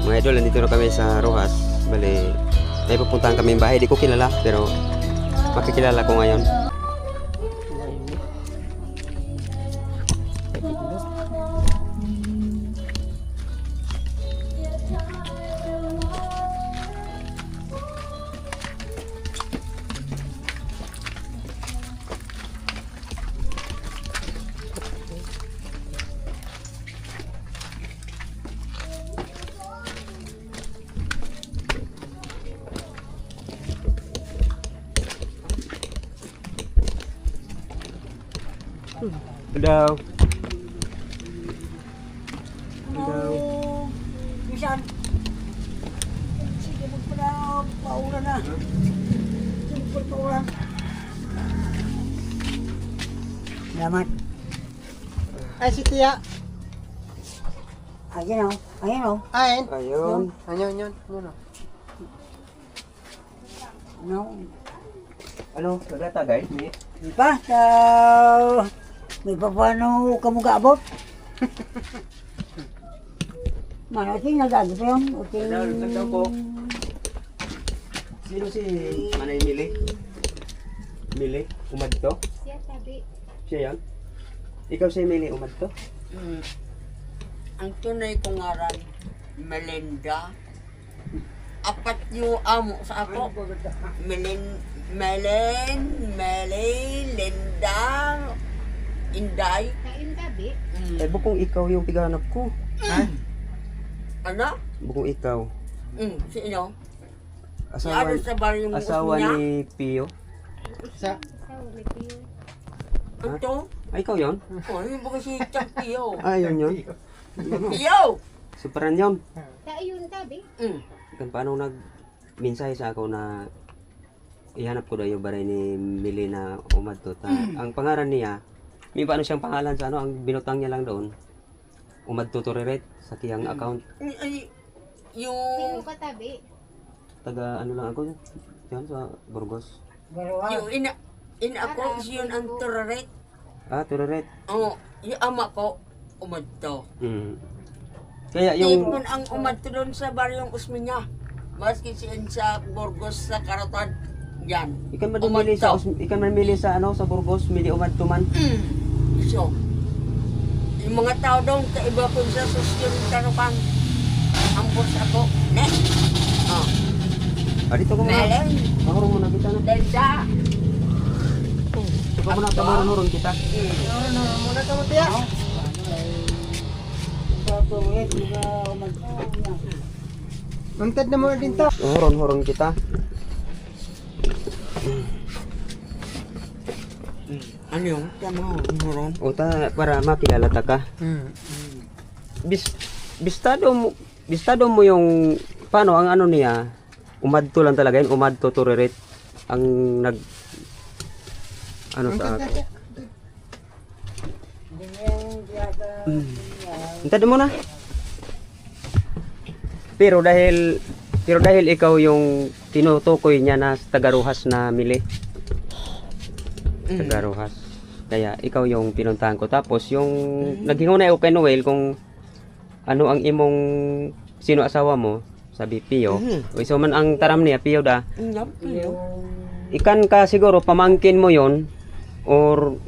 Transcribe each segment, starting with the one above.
Mga idol, nandito na kami sa Rojas. Bali, may pupuntahan kami bahay. Di ko kilala, pero makikilala ko ngayon. Hello. Hello. Bisan. Sige, magpala paulan na. Sige, paulan. Salamat. Ay, si Tia. Ayan o. Ayan o. Ayan. Ayun. Ayun. Ano? Ano? Naglatagay? Di ba? Sa... May paano ka mo gaabot? Mano, ito nagdagi pa yun. Nagdaw po. Sino si Manay Mili? Mili? Umadto? Siya sabi, Siya yan? Ikaw si Mili Umadto? Ang tunay kong ngaran, Melinda. Apat yung amo sa ako. Linda, Inday. kain gabi. Eh, bukong ikaw yung piganap ko. Ano? Bukong ikaw. Sino? Asawa, Ano sa baryong asawa niya? ni Pio. Sa Sa ulit yun. Ito? Ay, ikaw yon? Oh, yung ba kasi siyang Pio? Ah, yun yun. Pio! Superan yun. Sa yun gabi. Kan paano nag-mensahe sa ako na ihanap ko daw yung baray ni Mili na Umadto. Ang pangalan niya, may paano siyang pangalan sa ano, ang binutang niya lang doon. Umadto Toriret sa kiyang account. Ay, Sino yung... katabi? Taga ano lang ako yan sa Burgos. Yung ina ko, yun ang Toraret. Ah, Toriret. Oh, yung ama ko, umadto. Kaya yung Ipon ang umadto doon sa baryong Usminya. Maski siya sa Burgos sa Karatan. Yan. ikan manmili sa Umadto. ikan manmili sa ano sa Burgos, Mili Umadto man. So, yung mga tao doon, kaiba ko sa sosyo ng Karupan. Ang boss ako, ne. Oh, Ah, dito ko muna. Melen, Mahurong muna kita na. Delta. Ito muna tamarong kita. muna ka mo, Tia. Patuwit, mga umagto. Untad na muna din to. Hurong kita. Ano yung tama mo, O para makilala ta ka. Bistado mo yung paano ang ano niya, Umadto lang talaga yun, Umadto Toriret ang nag ano sa ako. Hintad mo na. Pero dahil ikaw yung tinutukoy niya na taga Rojas na Mili. Taga Rojas. Kaya ikaw yung pinuntahan ko. Tapos yung naghingaw na ako kay Noel kung ano ang imong sino asawa mo, sabi Pio. O so man ang taram niya Pio da. Ikan ka siguro pamangkin mo yon or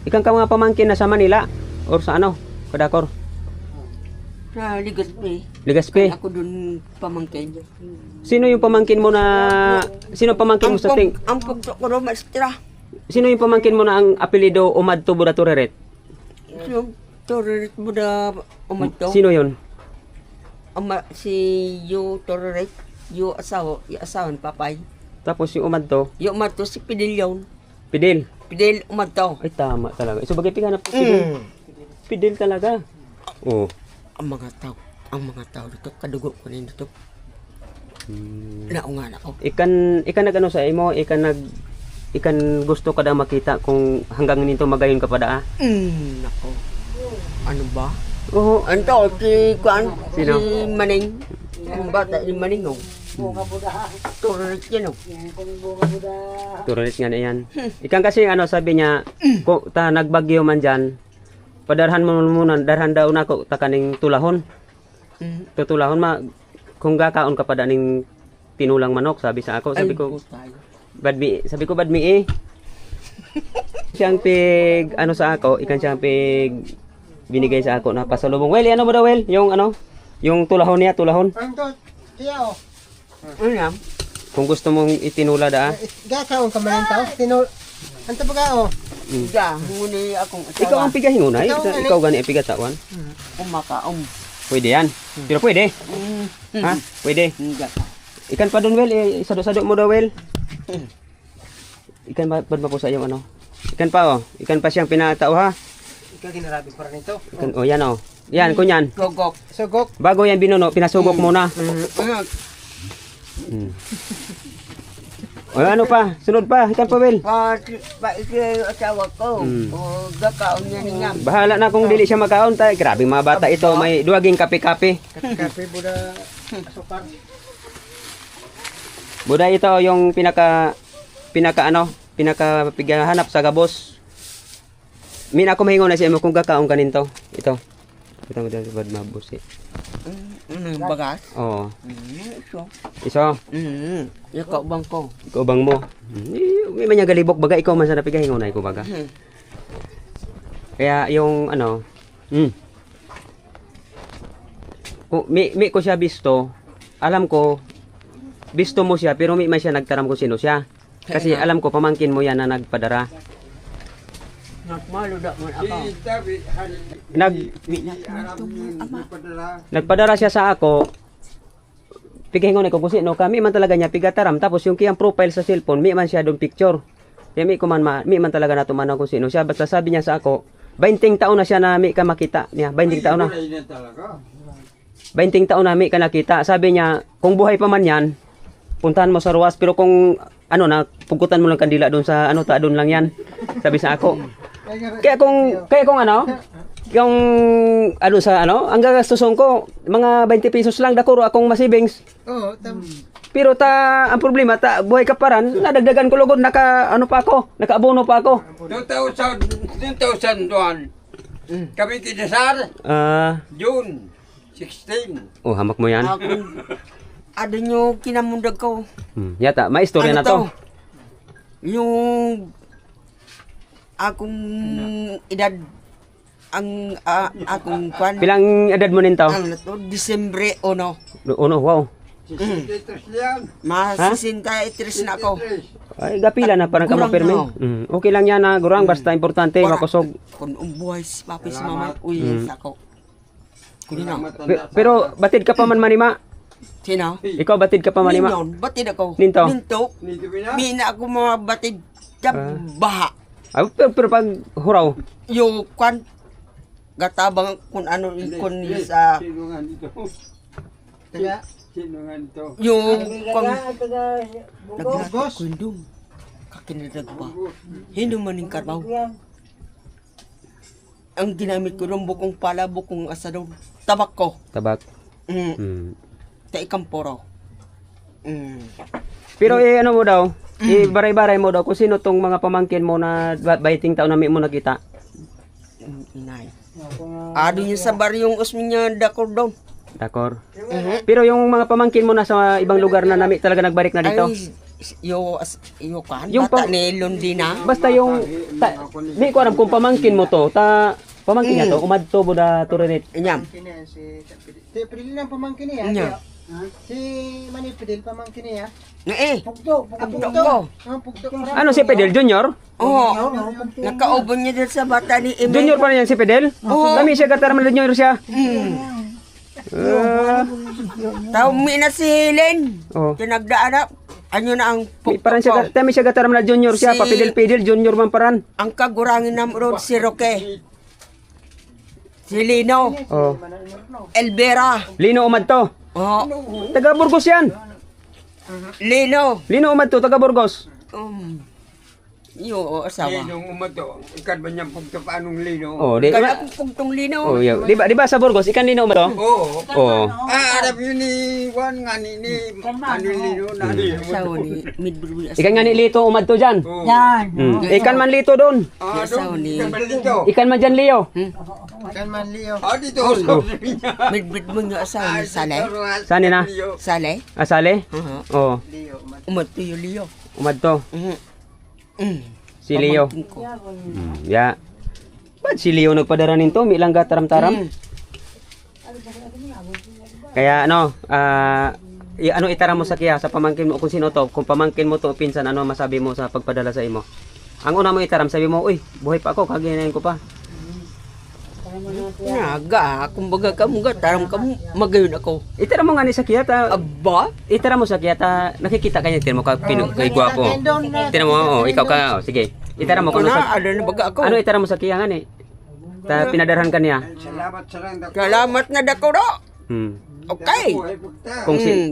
ikan ka mga pamangkin na sa Manila or sa ano, Kadakor. Sa Ligaspi. Ligaspi. Ako dun pamangkin. Sino yung pamangkin mo na sino pamangkin mo sa ting? Ang pagso ko rin, maestra. Sino yung pamangkin mo na ang apelyido Umadto Toriret? Yung Toraret mo na umadto. Sino yon? Ama, si Yu Toraret. Yung asawa ni Papay. Tapos yung Umadto, Yung umadto si Pidel yun. Pidel. Pidel umadto. Ay tama talaga. So bagay piganap Pidel. Pidel talaga. Oh. Ang mga tao dito, kadugo ko rin dito. Naungan ako. Ikan nagano sa imo, ikan gusto ka daw makita kung hanggang nito magayon ka pa daa. Nako. Ano ba? Oo. Anto, si Kuan, Sino? si Maning. Yung bata, si Maning, oh. Toraret yan, oh. Turis nga na yan. Ikan kasi ano sabi niya, ko ta nagbagyo man diyan. Padarhan mo muna, darhan daw nako ta kaning tulahon. tutulahon kung gakaon ka pa daning tinulang manok, sabi sa ako, sabi ko, sabi ko badmi eh. Siyang pig, ano sa ako, ikan siyang pig, binigay sa ako na pasalubong. Well, ano mo daw, Well? Yung ano, yung tulahon niya, tulahon. Ang to, tiya oh. Ano? Kung gusto mong itinula da, Gakaon ka man tao. Ang tabaga oh. Ida, huni akong ikaw ang pigahingunay, ikaw gani ang pigatawan. kumakaom. Pwede yan. Pero pwede. Ha? Pwede. Hindi. Ikan pa doon, Well. Sado-sado mo daw, Well. Ikan ba po sa iyong ano? Ikan pa, oh. Ikan pa siyang pinatao, ha? Ikaw ginarabi pa rin ito. Ikan, oh, yan, oh. Yan, kunyan. Gogok. Sugok. Bago yan binuno, pinasugok muna. O, ano pa? Sunod pa. Ikan pa, Well. Ikaw asawa ko. O gakaon niya niya. Bahala na kung dili siya magkaon tayo. Grabe mga bata ito. May duwaging kape-kape. Kape buda asukar. Buday ito yung pinaka pinakapigahanap sa gabos. Min ako mahingon na siya mo kung kakaon kaninto. Ito. Ito mo dito bad mabusi. Bagas? Oo. Iso. Iso. Ikaw bang ko? Ikaw bang mo? May manya galibok baga ikaw man sa napigahingon na ko baga. Kaya yung ano, mi ko siya bisto. Alam ko bisto mo siya pero mi man siya nagtaram kung sino siya. Kasi alam ko pamangkin mo yan na nagpadara. Nagmalo da man ako. Nagpadara siya sa ako. Pigahingon ko kung sino kami man talaga niya pigataram tapos yung kiyang profile sa cellphone mi man siya doon picture. Kaya mi man talaga nato man kung sino siya basta sabi niya sa ako 20 taon na siya na mi ka makita niya 20 taon na. 20 taon na mi ka nakita. Sabi niya kung buhay pa man yan puntahan mo sa ruwas pero kung ano na pugutan mo lang kandila doon sa ano ta doon lang yan. Sabi sa ako. Kaya kung ano yung ano sa ano ang gagastuson ko mga 20 pesos lang dako akong masibings. Oo, Pero ang problema buhay ka paran nadagdagan ko lugod nakaabono pa ako. 2000 doon. Kami kinasar. June 16. Oh hamak mo yan. Ada nyo kinamundag ko. Yata may istorya na to. Yung akong edad ang akong kwan. Pilang edad mo ninto? Ang to Disyembre 1. Uno, wow. 63 yan. Mas 63 na ako. Ay, gapila na parang Gurang kamo permi. na. Okay lang yan na gurang basta importante makusog. Kung umbuhay si papi si mama, uy, sa ako. Kunin na. Pero batid ka pa man manima. Sino? Ikaw batid ka pa manima. Ninyon, batid ako. Ninto? Ninto. Nito na. Mina ako mga batid. Jab, baha. Ay, pero pag huraw. Yung kwan, gatabang kung ano ikon sa Sino nga dito? Tiya. Sino nga dito? yung kwan. Taga Naglagas ko yung kakinadag pa. Hindi man yung karbaw. Ang ginamit ko ng bukong pala, bukong asadong tabak ko. Tabak. Mm. Taikamporo. Pero ano mo daw? Baray-baray mo daw kung sino tong mga pamangkin mo na 20 taon na may mo nakita. Inay. Ado yung sa baryong usmin niya dakor doon. Dakor. Pero yung mga pamangkin mo na sa ibang lugar na nami talaga nagbalik na dito. Ay, yo kan Yung bata pang- ni Londina. Basta yung di ko alam kung pamangkin mo to, pamangkin niya to, umadto mo na turinit. Inyam. Kini si Pedil lang pamangkin niya. Inya. Si Manny Pedil pamangkin niya. Pugto. Abdo ko. Pugto. Ano si Pedel Junior? Oo. Nakaubon niya dun sa bata ni Emel. Junior pa rin yan si Pedel? Oo. Kami siya kataram na junior siya. Tao mi na si Helen. Oh. Tinagdaan na. Ano na ang Parang siya, kami siya kataram na junior siya, Si- papidel-pidel, junior man paran. Ang kagurangin ng road si Roque. Si Lino. Oh. Elvera. Lino Umadto. Oh. Taga Burgos yan. Lino. Lino Umadto, taga Burgos. Yung asawa. Linong umato. Ikan ba niyang pagkapaanong lino? Oh, di Kaya kung pugtong linaw. Oh, yeah. Di ba sa Burgos ikan lino ba to? Oo. Oh. Arap yun ni Juan nga ni ano lino na lino. Asawa ni Midbury. Ikan nga ni lito umad to dyan. Yan. Ikan man lito doon. Doon. Ikan ba dito? Ikan man dyan Leo. Kan man Leo. Dito. Sabi niya. Midbury mo yung asawa ni Saleh. Saan na? Saleh? Asale? Oh, Leo. Umato yung Leo. umad to. Si Leo. Pamangkin ko. Ya. Ba't si Leo nagpadara nito? May ilang taram-taram. Kaya ano, ano itara mo sa kiya sa pamangkin mo kung sino to? Kung pamangkin mo to pinsan, ano masabi mo sa pagpadala sa imo? Ang una mo itaram, sabi mo, uy, buhay pa ako, kaginayin ko pa. Naga, kumbaga ka mga tarang ka magayon ako. Itara mo nga ni sa kiya, Aba? itara mo sa kiya, nakikita kanya, tira mo ka, kay gwapo. Tira mo, ikaw ka, sige. Itara mo kung Ano, sa, ano na baga ako? ano itara mo sa kiya nga ni? Pinadarhan ka niya. Salamat sa lang. Salamat na dako do. Okay.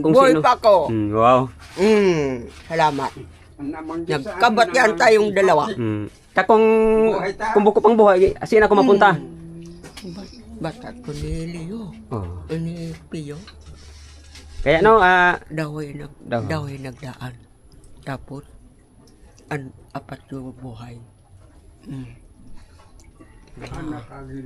Kung buhay sino. pa ako. Wow. Salamat. Nagkabat yan tayong dalawa. Kung buko pang buhay, saan ako mapunta? Bata ko ni Leo. Oh. Ni Pio. Kaya no, Daway Daw. nagdaan. Tapos, apat yung buhay.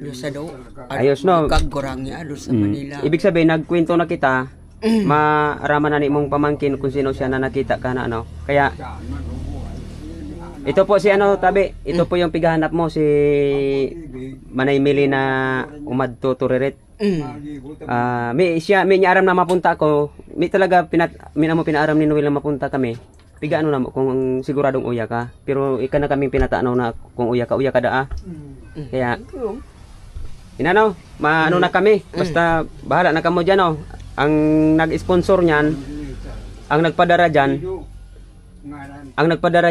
Yung sa daw. Ayos, no? Kagurang niya doon sa Manila. Ibig sabihin, nagkwento na kita, maaraman na ni mong pamangkin kung sino siya na nakita ka na ano. Kaya, ito po si ano, tabi, ito po yung pigahanap mo, si Manay Mili na umadto turirit. May niaram na mapunta ko, may talaga, may na mo pinaaram ni Noel na mapunta kami. Piga ano na mo, kung siguradong uya ka. Pero ika na kaming pinataanaw na kung uya ka daa. Kaya, inano, maano na kami. Basta, bahala na kamo dyan, oh. Ang nag-sponsor niyan, ang nagpadara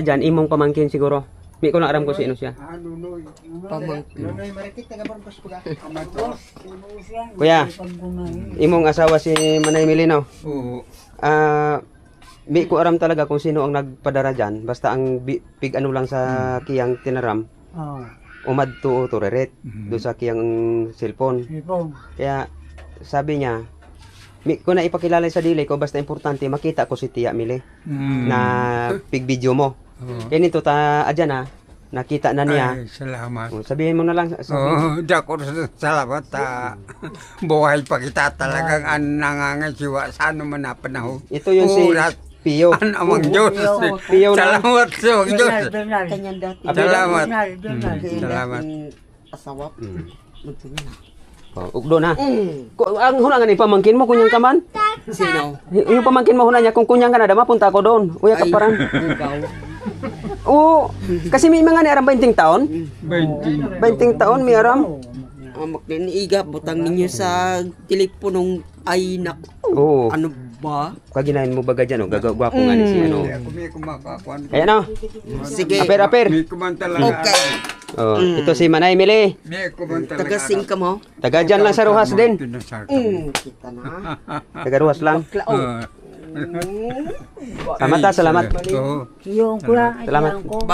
dyan, imong pamangkin siguro. May ko lang aram ko sino siya. Pamangkin. Nonoy Maritik taga Burgos puga. Kuya, imong asawa si Manay Milino. Oo. May ko aram talaga kung sino ang nagpadara dyan. Basta ang pig ano lang sa kiyang tinaram, umad to tureret doon sa kiyang cellphone. Kaya sabi niya, ko na ipakilala sa dili ko, basta importante makita ko si Tia Mili na pig video mo. Kaya nito adyan ha, nakita na niya. Ay, salamat. Sabihin mo na lang. Dako salamat. Buhay pa kita talagang nangangasiwa sa ano man na panahon. Ito yung si Oras. Pio. An amang Diyos. Pio na. Salamat sa Diyos. Kanyang dati. Salamat. Kanyang Salamat. dating asawa. Ugdo na. Ang hunangan ni pamangkin mo, kunyang ka man. Sino? Yung pamangkin mo hunan niya, kung kunyang ka na, mapunta ko doon. Uya ka paran. Ikaw. Oo, kasi may mga ni aram 20 taon. 20. 20 taon may aram. Amak din iga, butang ninyo sa teleponong ay naku. Oo. Ano ba? Kaginahin mo baga dyan, gagagwapo nga ni si ano. Ako may kumakakuan. Ayan o. Sige. Aper. May kuman talaga. Okay. Oh, ito si Manay Mili. May kuman talaga. Tagasing ka mo? Taga dyan lang sa Ruhas din. Kita na. Taga Ruhas lang. Klao. Salamat. Oo. Yung kuya, Salamat. ko.